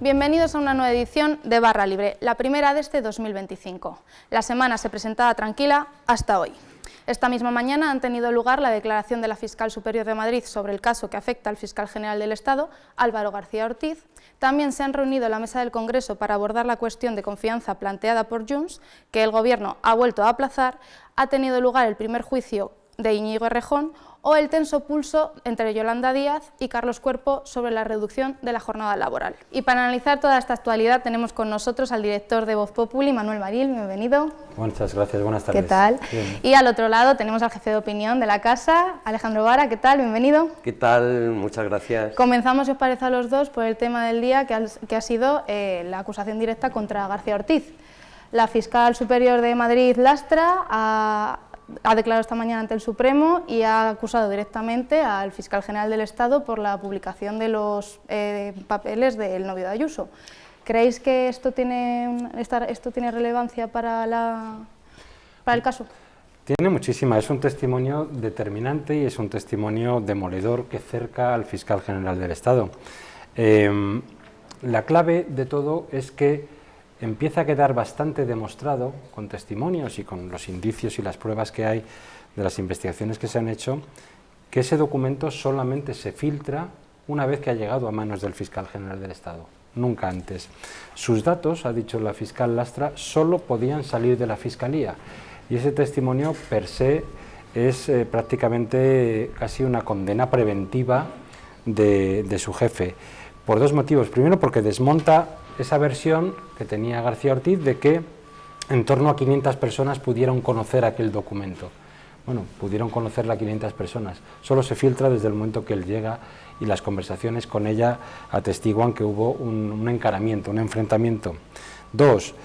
Bienvenidos a una nueva edición de Barra Libre, la primera de este 2025. La semana se presentaba tranquila hasta hoy. Esta misma mañana han tenido lugar la declaración de la Fiscal Superior de Madrid sobre el caso que afecta al Fiscal General del Estado, Álvaro García Ortiz. También se han reunido en la mesa del Congreso para abordar la cuestión de confianza planteada por Junts, que el Gobierno ha vuelto a aplazar. Ha tenido lugar el primer juicio de Íñigo Errejón o el tenso pulso entre Yolanda Díaz y Carlos Cuerpo sobre la reducción de la jornada laboral. Y para analizar toda esta actualidad tenemos con nosotros al director de Voz Populi, Manuel Baril, bienvenido. Muchas gracias, buenas tardes. ¿Qué tal? Bien. Y al otro lado tenemos al jefe de opinión de la casa, Alejandro Vara, ¿qué tal? Bienvenido. ¿Qué tal? Muchas gracias. Comenzamos, si os parece, a los dos por el tema del día, que ha sido la acusación directa contra García Ortiz. La Fiscal Superior de Madrid, Lastra, ha declarado esta mañana ante el Supremo y ha acusado directamente al Fiscal General del Estado por la publicación de los papeles del novio de Ayuso. ¿Creéis que esto tiene relevancia para el caso? Tiene muchísima, es un testimonio determinante y es un testimonio demoledor que cerca al Fiscal General del Estado. La clave de todo es que empieza a quedar bastante demostrado, con testimonios y con los indicios y las pruebas que hay de las investigaciones que se han hecho, que ese documento solamente se filtra una vez que ha llegado a manos del Fiscal General del Estado, nunca antes. Sus datos, ha dicho la fiscal Lastra, solo podían salir de la Fiscalía, y ese testimonio per se es prácticamente casi una condena preventiva de su jefe, por dos motivos. Primero, porque desmonta esa versión que tenía García Ortiz de que en torno a 500 personas pudieron conocer aquel documento. Bueno, pudieron conocerla 500 personas, solo se filtra desde el momento que él llega y las conversaciones con ella atestiguan que hubo un encaramiento, un enfrentamiento. Dos,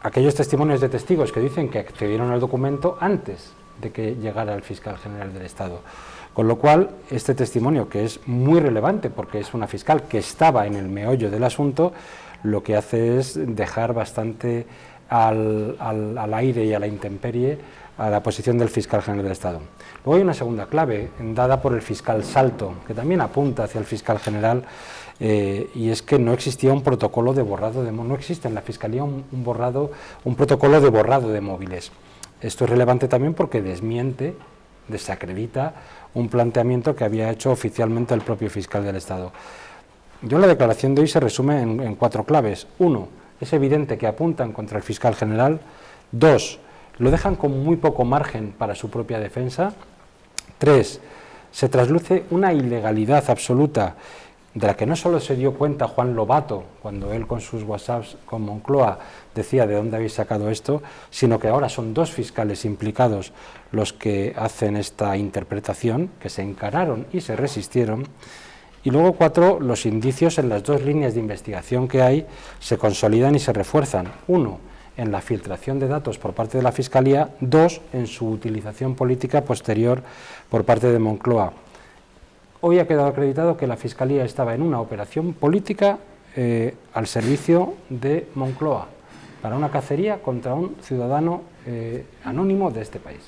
aquellos testimonios de testigos que dicen que accedieron al documento antes de que llegara el Fiscal General del Estado. Con lo cual, este testimonio, que es muy relevante porque es una fiscal que estaba en el meollo del asunto, lo que hace es dejar bastante al aire y a la intemperie a la posición del Fiscal General del Estado. Luego hay una segunda clave, dada por el fiscal Salto, que también apunta hacia el Fiscal General, y es que no existía un protocolo de borrado de móviles, no existe en la Fiscalía un protocolo de borrado de móviles. Esto es relevante también porque desacredita un planteamiento que había hecho oficialmente el propio Fiscal del Estado. La declaración de hoy se resume en cuatro claves. Uno, es evidente que apuntan contra el Fiscal General. Dos, lo dejan con muy poco margen para su propia defensa. Tres, se trasluce una ilegalidad absoluta de la que no solo se dio cuenta Juan Lobato cuando él con sus WhatsApps con Moncloa decía de dónde habéis sacado esto, sino que ahora son dos fiscales implicados los que hacen esta interpretación, que se encararon y se resistieron. Y luego cuatro, los indicios en las dos líneas de investigación que hay se consolidan y se refuerzan. Uno, en la filtración de datos por parte de la Fiscalía. Dos, en su utilización política posterior por parte de Moncloa. Hoy ha quedado acreditado que la Fiscalía estaba en una operación política al servicio de Moncloa, para una cacería contra un ciudadano anónimo de este país.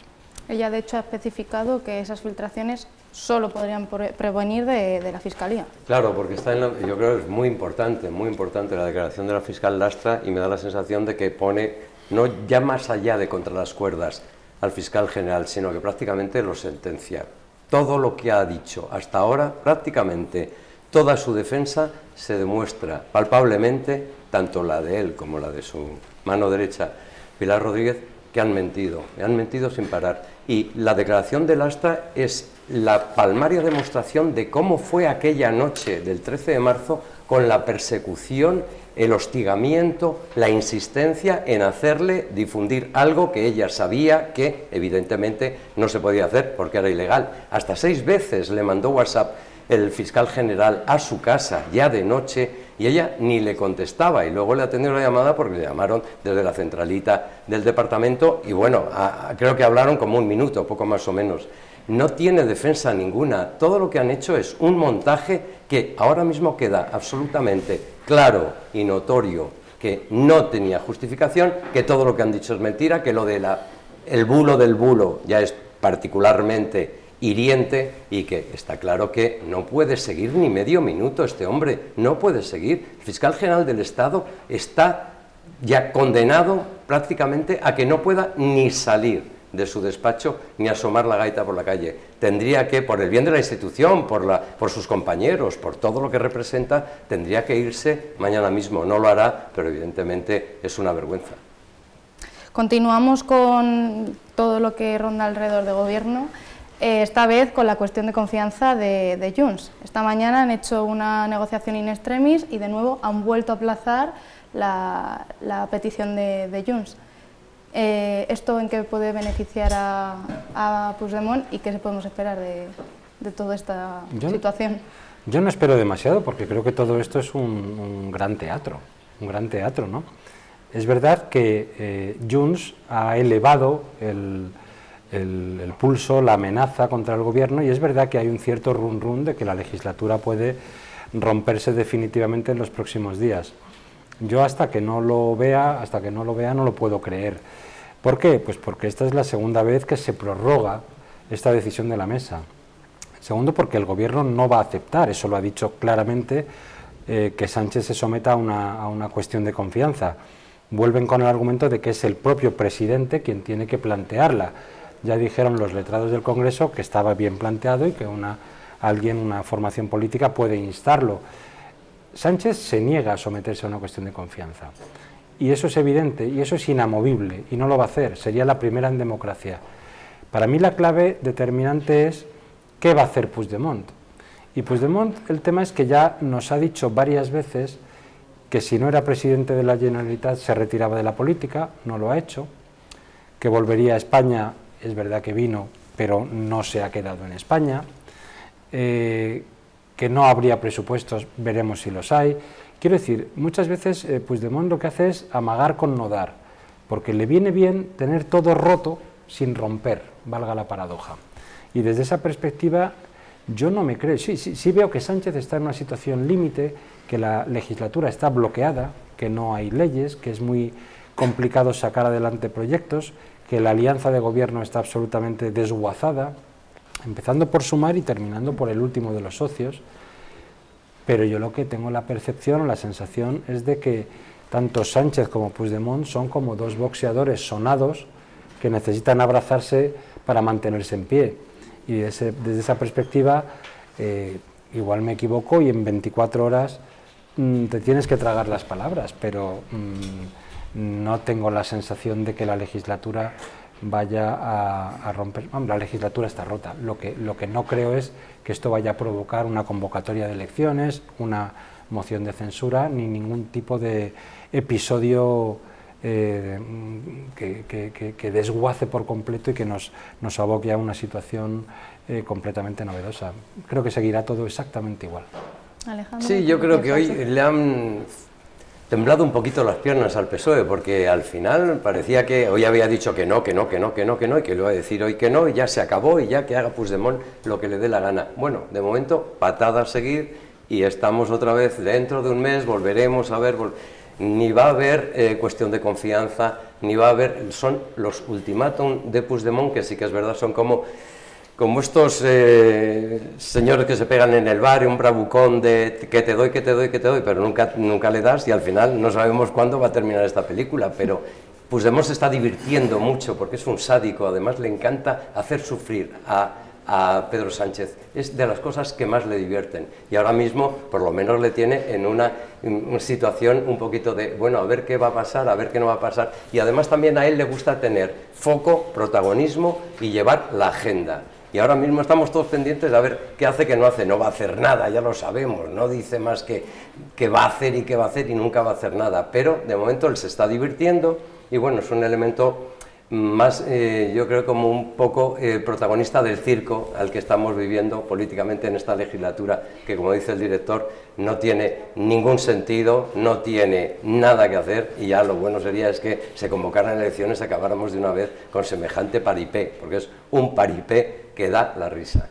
Ella, de hecho, ha especificado que esas filtraciones solo podrían provenir de la Fiscalía. Claro, porque yo creo que es muy importante la declaración de la fiscal Lastra, y me da la sensación de que pone, no ya más allá de contra las cuerdas al Fiscal General, sino que prácticamente lo sentencia. Todo lo que ha dicho hasta ahora, prácticamente toda su defensa, se demuestra palpablemente, tanto la de él como la de su mano derecha, Pilar Rodríguez, que han mentido sin parar. Y la declaración de Lastra es la palmaria demostración de cómo fue aquella noche del 13 de marzo con la persecución, el hostigamiento, la insistencia en hacerle difundir algo que ella sabía que evidentemente no se podía hacer porque era ilegal. Hasta 6 veces le mandó WhatsApp el Fiscal General a su casa ya de noche y ella ni le contestaba, y luego le atendió la llamada porque le llamaron desde la centralita del departamento y bueno, creo que hablaron como 1 minuto, poco más o menos. No tiene defensa ninguna, todo lo que han hecho es un montaje que ahora mismo queda absolutamente claro y notorio que no tenía justificación, que todo lo que han dicho es mentira, que lo de el bulo del bulo ya es particularmente hiriente y que está claro que no puede seguir ni medio minuto este hombre, no puede seguir. El fiscal general del Estado está ya condenado prácticamente a que no pueda ni salir de su despacho ni asomar la gaita por la calle. Tendría que, por el bien de la institución, por sus compañeros, por todo lo que representa, tendría que irse mañana mismo. No lo hará, pero evidentemente es una vergüenza. Continuamos con todo lo que ronda alrededor del Gobierno, esta vez con la cuestión de confianza de Junts. Esta mañana han hecho una negociación in extremis y de nuevo han vuelto a aplazar la petición de Junts. ¿Esto en qué puede beneficiar a Puigdemont y qué podemos esperar de toda esta situación? Yo no espero demasiado porque creo que todo esto es un gran teatro, ¿no? Es verdad que Junts ha elevado el pulso, la amenaza contra el gobierno, y es verdad que hay un cierto run de que la legislatura puede romperse definitivamente en los próximos días. Yo hasta que no lo vea no lo puedo creer. ¿Por qué? Pues porque esta es la segunda vez que se prorroga esta decisión de la mesa. Segundo, porque el gobierno no va a aceptar, eso lo ha dicho claramente, que Sánchez se someta a una cuestión de confianza. Vuelven con el argumento de que es el propio presidente quien tiene que plantearla. Ya dijeron los letrados del Congreso que estaba bien planteado y que una formación política puede instarlo. Sánchez se niega a someterse a una cuestión de confianza. Y eso es evidente, y eso es inamovible, y no lo va a hacer, sería la primera en democracia. Para mí la clave determinante es qué va a hacer Puigdemont. Y Puigdemont, el tema es que ya nos ha dicho varias veces que si no era presidente de la Generalitat se retiraba de la política, no lo ha hecho, que volvería a España, es verdad que vino, pero no se ha quedado en España, que no habría presupuestos, veremos si los hay. Quiero decir, muchas veces Puigdemont lo que hace es amagar con no dar, porque le viene bien tener todo roto sin romper, valga la paradoja. Y desde esa perspectiva yo no me creo, sí veo que Sánchez está en una situación límite, que la legislatura está bloqueada, que no hay leyes, que es muy complicado sacar adelante proyectos, que la alianza de gobierno está absolutamente desguazada, empezando por Sumar y terminando por el último de los socios, pero yo lo que tengo la percepción, la sensación, es de que tanto Sánchez como Puigdemont son como dos boxeadores sonados que necesitan abrazarse para mantenerse en pie. Y desde esa perspectiva, igual me equivoco y en 24 horas te tienes que tragar las palabras, pero no tengo la sensación de que la legislatura vaya a romper. La legislatura está rota. Lo que no creo es que esto vaya a provocar una convocatoria de elecciones, una moción de censura, ni ningún tipo de episodio que desguace por completo y que nos aboque a una situación completamente novedosa. Creo que seguirá todo exactamente igual. Alejandro, sí, yo creo que hoy le han temblado un poquito las piernas al PSOE, porque al final parecía que hoy había dicho que no, y que lo iba a decir hoy que no, y ya se acabó, y ya que haga Puigdemont lo que le dé la gana. Bueno, de momento, patada a seguir, y estamos otra vez dentro de un mes, volveremos a ver, ni va a haber cuestión de confianza, ni va a haber, son los ultimátum de Puigdemont, que sí que es verdad, son como estos señores que se pegan en el bar, un bravucón de que te doy, pero nunca le das, y al final no sabemos cuándo va a terminar esta película, pero Puigdemont se está divirtiendo mucho porque es un sádico, además le encanta hacer sufrir a Pedro Sánchez, es de las cosas que más le divierten, y ahora mismo por lo menos le tiene en una situación un poquito de, bueno, a ver qué va a pasar, a ver qué no va a pasar, y además también a él le gusta tener foco, protagonismo y llevar la agenda. Y ahora mismo estamos todos pendientes de a ver qué hace, qué no hace. No va a hacer nada, ya lo sabemos, no dice más que va a hacer y nunca va a hacer nada. Pero de momento él se está divirtiendo y bueno, es un elemento más, yo creo, como un poco protagonista del circo al que estamos viviendo políticamente en esta legislatura, que como dice el director, no tiene ningún sentido, no tiene nada que hacer, y ya lo bueno sería es que se convocaran elecciones y acabáramos de una vez con semejante paripé, porque es un paripé que da la risa.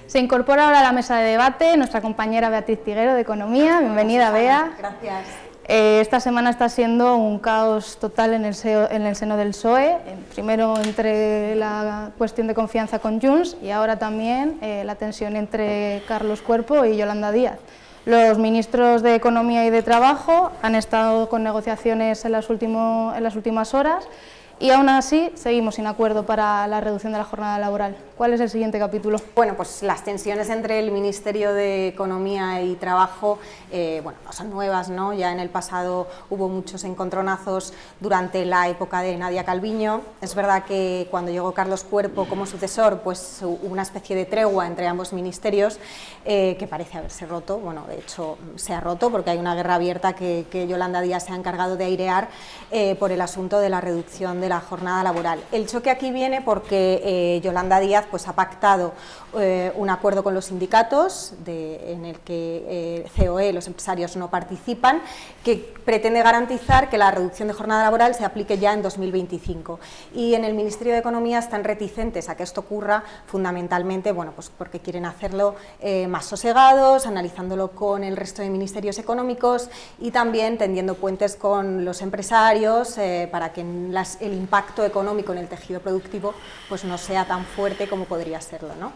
Se incorpora ahora a la mesa de debate nuestra compañera Beatriz Tiguero de Economía. Bienvenida, Bea. Gracias. Esta semana está siendo un caos total en el seno del PSOE, primero entre la cuestión de confianza con Junts y ahora también la tensión entre Carlos Cuerpo y Yolanda Díaz. Los ministros de Economía y de Trabajo han estado con negociaciones en las últimas horas y aún así seguimos sin acuerdo para la reducción de la jornada laboral. ¿Cuál es el siguiente capítulo? Bueno, pues las tensiones entre el Ministerio de Economía y Trabajo, bueno, no son nuevas, ¿no? Ya en el pasado hubo muchos encontronazos durante la época de Nadia Calviño. Es verdad que cuando llegó Carlos Cuerpo como sucesor, pues hubo una especie de tregua entre ambos ministerios que parece haberse roto. Bueno, de hecho se ha roto porque hay una guerra abierta que Yolanda Díaz se ha encargado de airear por el asunto de la reducción de la jornada laboral. El choque aquí viene porque Yolanda Díaz pues ha pactado un acuerdo con los sindicatos en el que COE, los empresarios, no participan, que pretende garantizar que la reducción de jornada laboral se aplique ya en 2025. Y en el Ministerio de Economía están reticentes a que esto ocurra, fundamentalmente, bueno, pues porque quieren hacerlo más sosegados, analizándolo con el resto de ministerios económicos y también tendiendo puentes con los empresarios para que el impacto económico en el tejido productivo pues no sea tan fuerte como podría serlo, ¿no?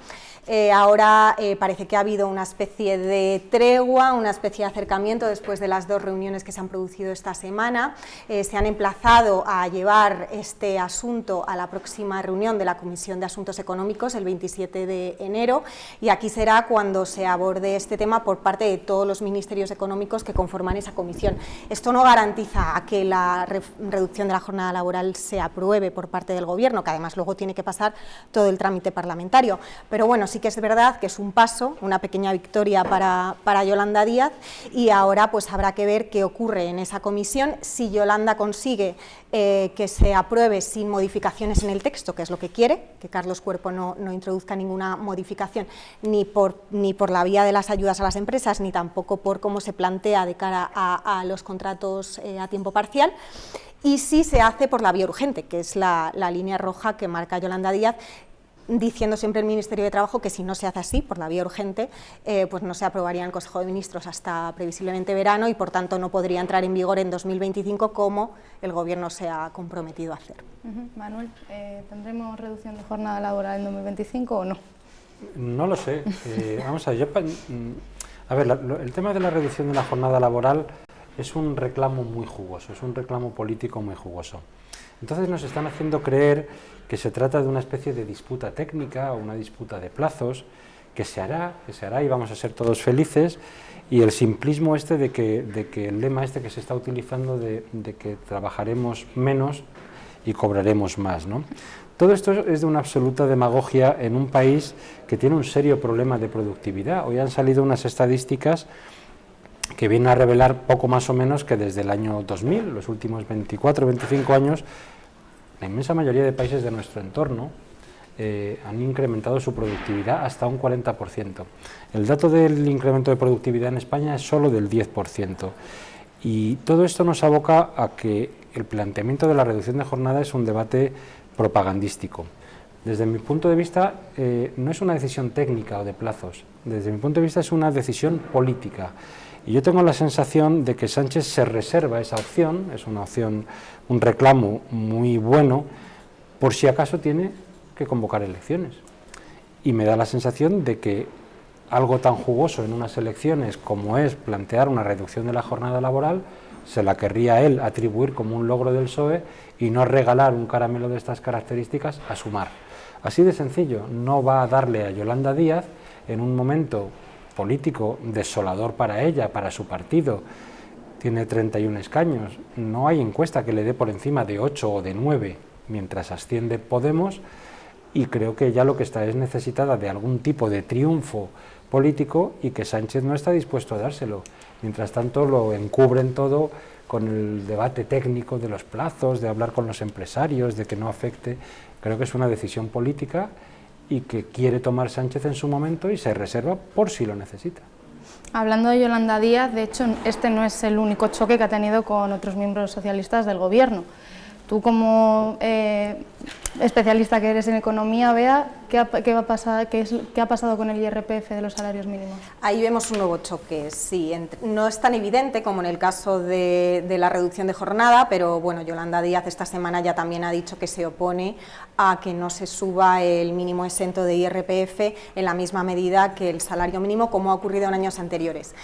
Ahora parece que ha habido una especie de tregua, una especie de acercamiento después de las dos reuniones que se han producido esta semana. Se han emplazado a llevar este asunto a la próxima reunión de la Comisión de Asuntos Económicos el 27 de enero y aquí será cuando se aborde este tema por parte de todos los ministerios económicos que conforman esa comisión. Esto no garantiza a que la reducción de la jornada laboral se apruebe por parte del Gobierno, que además luego tiene que pasar todo el trámite parlamentario, pero bueno, sí que es verdad que es un paso, una pequeña victoria para Yolanda Díaz y ahora pues habrá que ver qué ocurre en esa comisión. Si Yolanda consigue que se apruebe sin modificaciones en el texto, que es lo que quiere, que Carlos Cuerpo no introduzca ninguna modificación ni por la vía de las ayudas a las empresas, ni tampoco por cómo se plantea de cara a los contratos a tiempo parcial, y si se hace por la vía urgente, que es la línea roja que marca Yolanda Díaz, diciendo siempre el Ministerio de Trabajo que si no se hace así, por la vía urgente, pues no se aprobaría en el Consejo de Ministros hasta previsiblemente verano y por tanto no podría entrar en vigor en 2025 como el Gobierno se ha comprometido a hacer. Manuel, ¿tendremos reducción de jornada laboral en 2025 o no? No lo sé. Vamos a ver, el tema de la reducción de la jornada laboral es un reclamo muy jugoso, es un reclamo político muy jugoso. Entonces nos están haciendo creer que se trata de una especie de disputa técnica o una disputa de plazos, que se hará y vamos a ser todos felices, y el simplismo este de que el lema este que se está utilizando de que trabajaremos menos y cobraremos más, ¿no? Todo esto es de una absoluta demagogia en un país que tiene un serio problema de productividad. Hoy han salido unas estadísticas que vienen a revelar poco más o menos que desde el año 2000, los últimos 24 o 25 años, la inmensa mayoría de países de nuestro entorno han incrementado su productividad hasta un 40%. El dato del incremento de productividad en España es solo del 10%. Y todo esto nos aboca a que el planteamiento de la reducción de jornada es un debate propagandístico. Desde mi punto de vista, no es una decisión técnica o de plazos, desde mi punto de vista es una decisión política. Y yo tengo la sensación de que Sánchez se reserva esa opción, es una opción, un reclamo muy bueno, por si acaso tiene que convocar elecciones. Y me da la sensación de que algo tan jugoso en unas elecciones como es plantear una reducción de la jornada laboral, se la querría él atribuir como un logro del PSOE y no regalar un caramelo de estas características a Sumar. Así de sencillo, no va a darle a Yolanda Díaz en un momento político desolador para ella, para su partido. Tiene 31 escaños, no hay encuesta que le dé por encima de 8 o de 9 mientras asciende Podemos, y creo que ella lo que está es necesitada de algún tipo de triunfo político y que Sánchez no está dispuesto a dárselo. Mientras tanto lo encubren todo con el debate técnico de los plazos, de hablar con los empresarios, de que no afecte. Creo que es una decisión política y que quiere tomar Sánchez en su momento y se reserva por si lo necesita. Hablando de Yolanda Díaz, de hecho, este no es el único choque que ha tenido con otros miembros socialistas del Gobierno. Tú, como especialista que eres en economía, Bea, ¿qué ha pasado con el IRPF de los salarios mínimos? Ahí vemos un nuevo choque, sí, no es tan evidente como en el caso de la reducción de jornada, pero bueno, Yolanda Díaz esta semana ya también ha dicho que se opone a que no se suba el mínimo exento de IRPF en la misma medida que el salario mínimo, como ha ocurrido en años anteriores.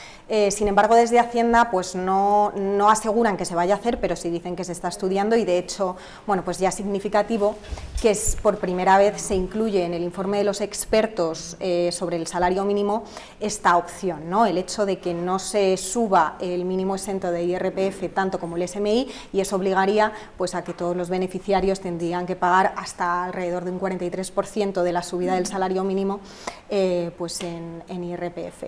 Sin embargo, desde Hacienda pues no aseguran que se vaya a hacer, pero sí dicen que se está estudiando y de hecho, bueno, pues ya es significativo que por primera vez se incluye en el informe de los expertos sobre el salario mínimo esta opción, ¿no? El hecho de que no se suba el mínimo exento de IRPF tanto como el SMI, y eso obligaría pues a que todos los beneficiarios tendrían que pagar hasta alrededor de un 43% de la subida del salario mínimo pues en IRPF.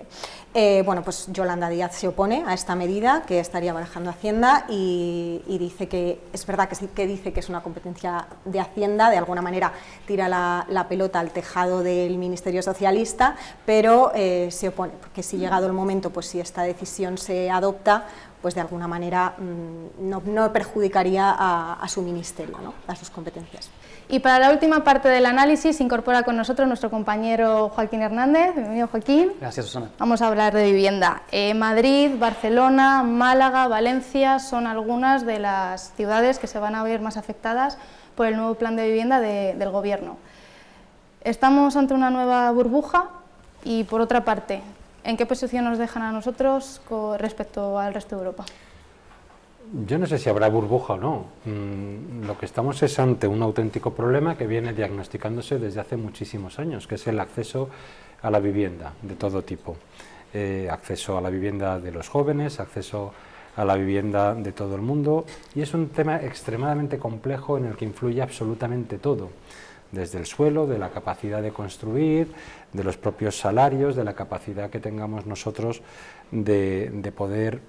Bueno, pues Yolanda Díaz se opone a esta medida que estaría barajando Hacienda y dice que es verdad que sí, que dice que es una competencia de Hacienda, de alguna manera tira la pelota al tejado del Ministerio Socialista, pero se opone, porque si llegado el momento, pues si esta decisión se adopta, pues de alguna manera no perjudicaría a su ministerio, ¿no? A sus competencias. Y para la última parte del análisis se incorpora con nosotros nuestro compañero Joaquín Hernández. Bienvenido, Joaquín. Gracias, Susana. Vamos a hablar de vivienda. Madrid, Barcelona, Málaga, Valencia son algunas de las ciudades que se van a ver más afectadas por el nuevo plan de vivienda del Gobierno. Estamos ante una nueva burbuja y, por otra parte, ¿en qué posición nos dejan a nosotros con respecto al resto de Europa? Yo no sé si habrá burbuja o no. Lo que estamos es ante un auténtico problema que viene diagnosticándose desde hace muchísimos años, que es el acceso a la vivienda de todo tipo. Acceso a la vivienda de los jóvenes, acceso a la vivienda de todo el mundo, y es un tema extremadamente complejo en el que influye absolutamente todo, desde el suelo, de la capacidad de construir, de los propios salarios, de la capacidad que tengamos nosotros de poder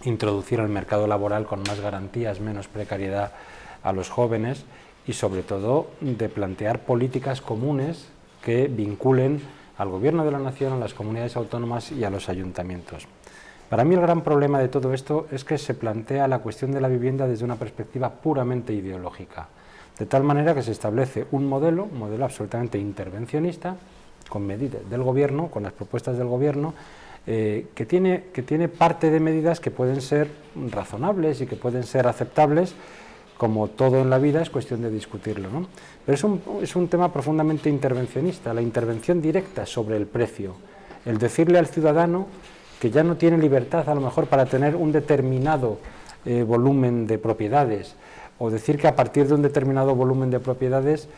introducir al mercado laboral con más garantías, menos precariedad a los jóvenes y sobre todo de plantear políticas comunes que vinculen al Gobierno de la Nación, a las comunidades autónomas y a los ayuntamientos. Para mí el gran problema de todo esto es que se plantea la cuestión de la vivienda desde una perspectiva puramente ideológica, de tal manera que se establece un modelo absolutamente intervencionista, con medidas del Gobierno, con las propuestas del Gobierno, que tiene parte de medidas que pueden ser razonables y que pueden ser aceptables, como todo en la vida es cuestión de discutirlo, ¿no? Pero es un tema profundamente intervencionista, la intervención directa sobre el precio, el decirle al ciudadano que ya no tiene libertad a lo mejor para tener un determinado volumen de propiedades, o decir que a partir de un determinado volumen de propiedades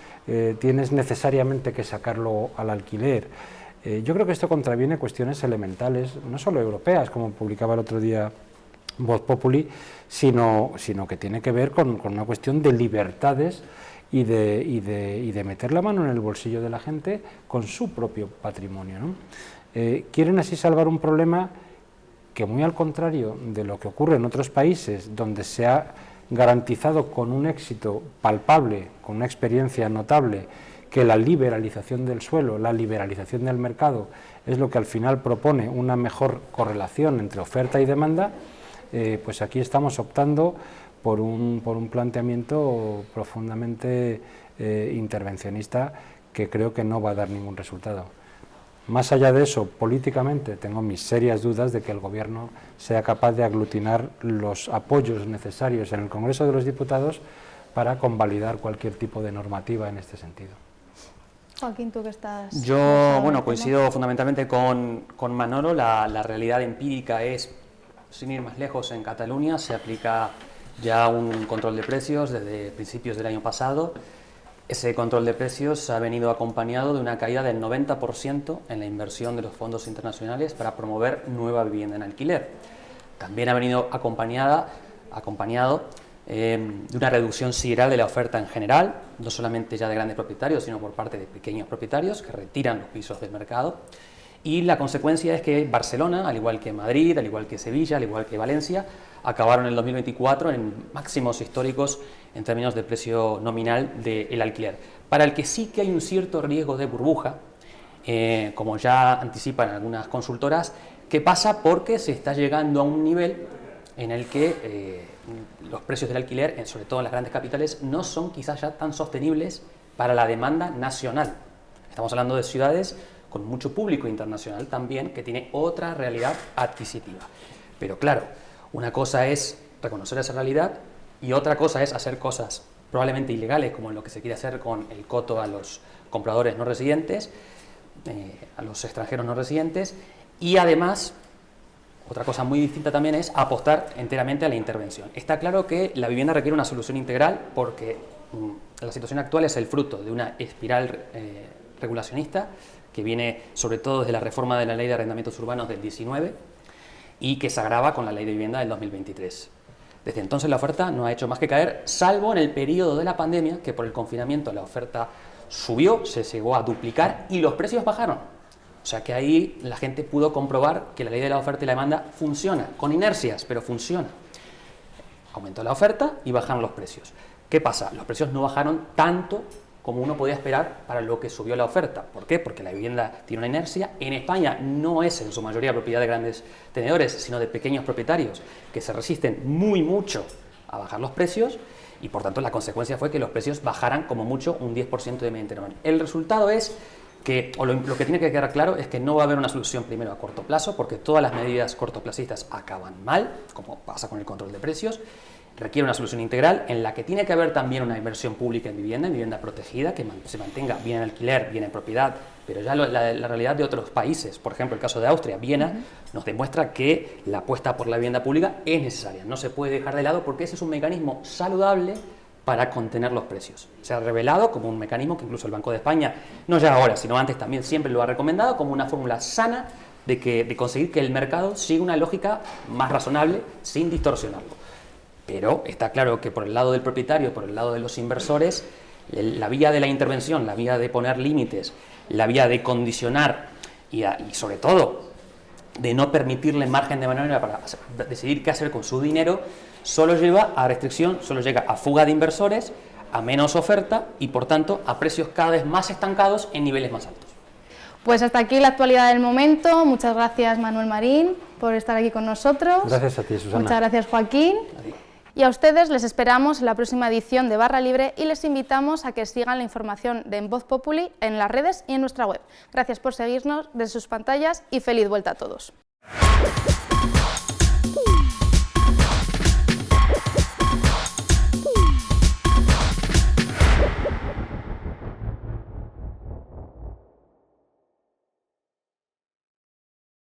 tienes necesariamente que sacarlo al alquiler. Yo creo que esto contraviene cuestiones elementales, no solo europeas, como publicaba el otro día Voz Populi, sino que tiene que ver con una cuestión de libertades y de meter la mano en el bolsillo de la gente con su propio patrimonio, ¿no? Quieren así salvar un problema que, muy al contrario de lo que ocurre en otros países, donde se ha garantizado con un éxito palpable, con una experiencia notable, que la liberalización del suelo, la liberalización del mercado, es lo que al final propone una mejor correlación entre oferta y demanda, pues aquí estamos optando por un planteamiento profundamente intervencionista que creo que no va a dar ningún resultado. Más allá de eso, políticamente tengo mis serias dudas de que el Gobierno sea capaz de aglutinar los apoyos necesarios en el Congreso de los Diputados para convalidar cualquier tipo de normativa en este sentido. Joaquín, ¿tú qué estás? Yo, bueno, coincido fundamentalmente con Manolo. La realidad empírica es, sin ir más lejos, en Cataluña se aplica ya un control de precios desde principios del año pasado. Ese control de precios ha venido acompañado de una caída del 90% en la inversión de los fondos internacionales para promover nueva vivienda en alquiler. También ha venido acompañado de una reducción sideral de la oferta en general, no solamente ya de grandes propietarios, sino por parte de pequeños propietarios que retiran los pisos del mercado. Y la consecuencia es que Barcelona, al igual que Madrid, al igual que Sevilla, al igual que Valencia, acabaron en el 2024 en máximos históricos en términos de precio nominal del alquiler, para el que sí que hay un cierto riesgo de burbuja, como ya anticipan algunas consultoras, que pasa porque se está llegando a un nivel en el que los precios del alquiler, sobre todo en las grandes capitales, no son quizás ya tan sostenibles para la demanda nacional. Estamos hablando de ciudades con mucho público internacional también, que tiene otra realidad adquisitiva. Pero claro, una cosa es reconocer esa realidad y otra cosa es hacer cosas probablemente ilegales, como lo que se quiere hacer con el coto a los compradores no residentes, a los extranjeros no residentes, y además, otra cosa muy distinta también es apostar enteramente a la intervención. Está claro que la vivienda requiere una solución integral porque la situación actual es el fruto de una espiral regulacionista que viene sobre todo desde la reforma de la Ley de Arrendamientos Urbanos del 19 y que se agrava con la Ley de Vivienda del 2023. Desde entonces la oferta no ha hecho más que caer, salvo en el periodo de la pandemia, que por el confinamiento la oferta subió, se llegó a duplicar y los precios bajaron. O sea que ahí la gente pudo comprobar que la ley de la oferta y la demanda funciona, con inercias, pero funciona. Aumentó la oferta y bajaron los precios. ¿Qué pasa? Los precios no bajaron tanto como uno podía esperar para lo que subió la oferta. ¿Por qué? Porque la vivienda tiene una inercia. En España no es en su mayoría propiedad de grandes tenedores, sino de pequeños propietarios que se resisten muy mucho a bajar los precios y por tanto la consecuencia fue que los precios bajaran como mucho un 10% de media interanual. El resultado es que, o lo que tiene que quedar claro es que no va a haber una solución primero a corto plazo, porque todas las medidas cortoplacistas acaban mal, como pasa con el control de precios. Requiere una solución integral en la que tiene que haber también una inversión pública en vivienda protegida, que se mantenga bien en alquiler, bien en propiedad, pero ya la realidad de otros países, por ejemplo el caso de Austria, Viena, nos demuestra que la apuesta por la vivienda pública es necesaria, no se puede dejar de lado porque ese es un mecanismo saludable para contener los precios. Se ha revelado como un mecanismo que incluso el Banco de España, no ya ahora, sino antes también siempre lo ha recomendado como una fórmula sana de conseguir que el mercado siga una lógica más razonable sin distorsionarlo. Pero está claro que por el lado del propietario, por el lado de los inversores, la vía de la intervención, la vía de poner límites, la vía de condicionar y sobre todo de no permitirle margen de maniobra para decidir qué hacer con su dinero, solo lleva a restricción, solo llega a fuga de inversores, a menos oferta y por tanto a precios cada vez más estancados en niveles más altos. Pues hasta aquí la actualidad del momento. Muchas gracias Manuel Marín por estar aquí con nosotros. Gracias a ti, Susana. Muchas gracias Joaquín. Adiós. Y a ustedes les esperamos en la próxima edición de Barra Libre y les invitamos a que sigan la información de En Voz Populi en las redes y en nuestra web. Gracias por seguirnos desde sus pantallas y feliz vuelta a todos.